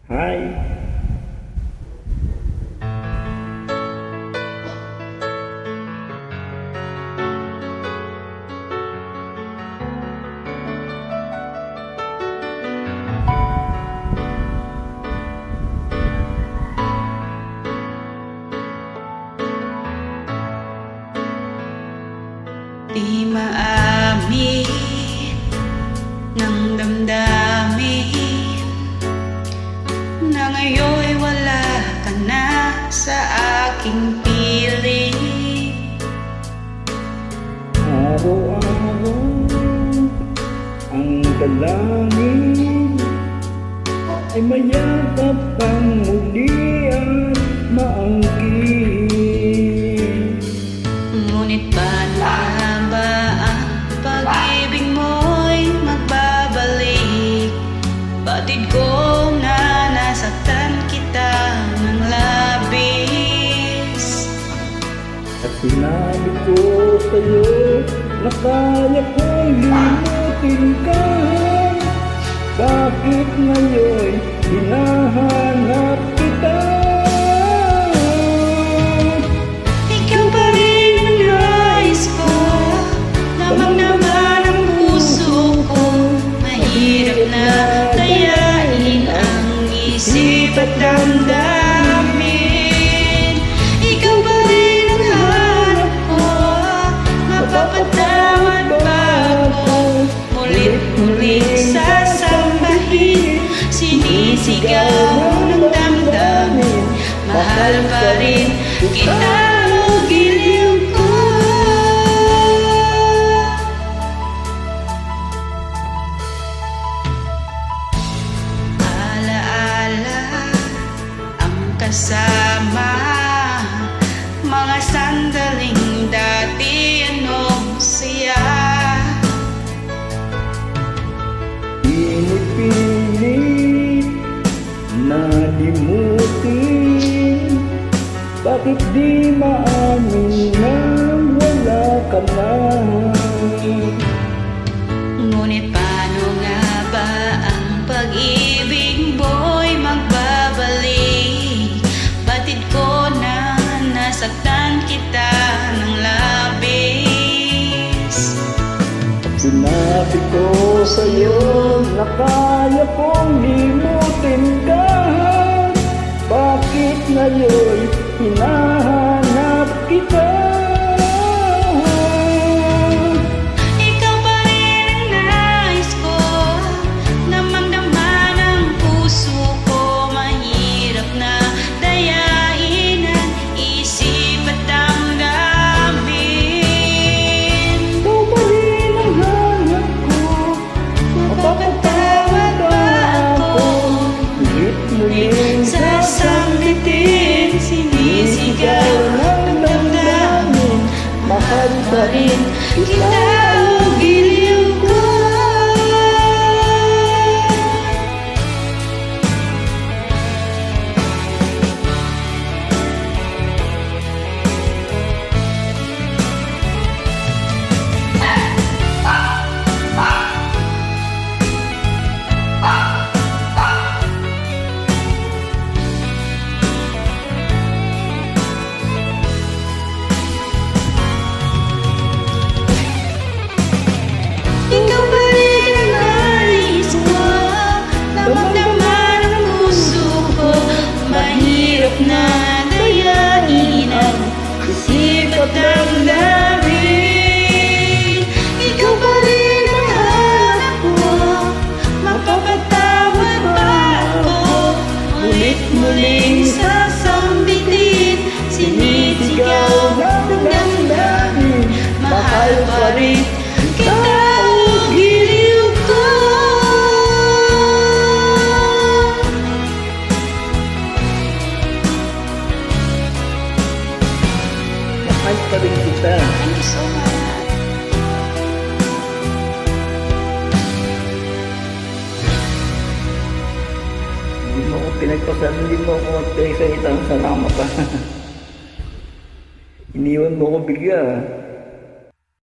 Hi. Di maamin ng damdamin na ngayon'y wala ka na sa aking piling. Araw-araw ang dalangin ay mayakap kang muli at maangkin. Ngunit paano nga ba ang pag-ibig mo'y magbabalik? Batid ko na nasaktan kita ng labis. At sinabi ko sa'yo na kaya kong limutin ka. Bakit ngayon hinahanap kita? Ikaw pa rin ang nais ko, lamang naman ang puso ko. Mahirap na dayain ang isip at damdamin. Ikaw pa rin ang hanap ko, mapapatawad ba ako? Mulit-mulit sasambahin, sinisigaw ng damdamin. Mahal pa rin kita o giliw ko. Alaala ang kasama, mga sandaling dati anong saya. Pinipilit na limutin. Bakit di maamin na wala ka na? Ngunit paano nga ba ang pag-ibig mo'y magbabalik? Batid ko na nasaktan kita ng labis. Sinabi ko sa'yo na kaya kong limutin ka. Bakit ngayon hinahanap kita? Ikaw pa rin ang nais ko, namang-dama ng puso ko. Mahirap na dayain ang isip at damdamin. Ikaw pa rin ang hanap ko. Mapapatawad ba ako? Ulit-muling Sasambitin, sinisigaw ng damdamin. mahal pa rin Kita o giliw ko. Ikaw pa rin ang nais ko, damang-dama ng puso ko. Mahirap na dayain ang isip at damdamin. Ikaw pa rin ang hanap ko, mapapatawad ba ako? Ulit-muling sasambitin, sinisigaw ng damdamin. Mahal pa rin kita o giliw ko. mahal pa rin kita. Thank you so much. Hindi mo ako pinagpasan, hindi mo ako pinagsalita ng salamat pa. Iniwan mo ko bigla.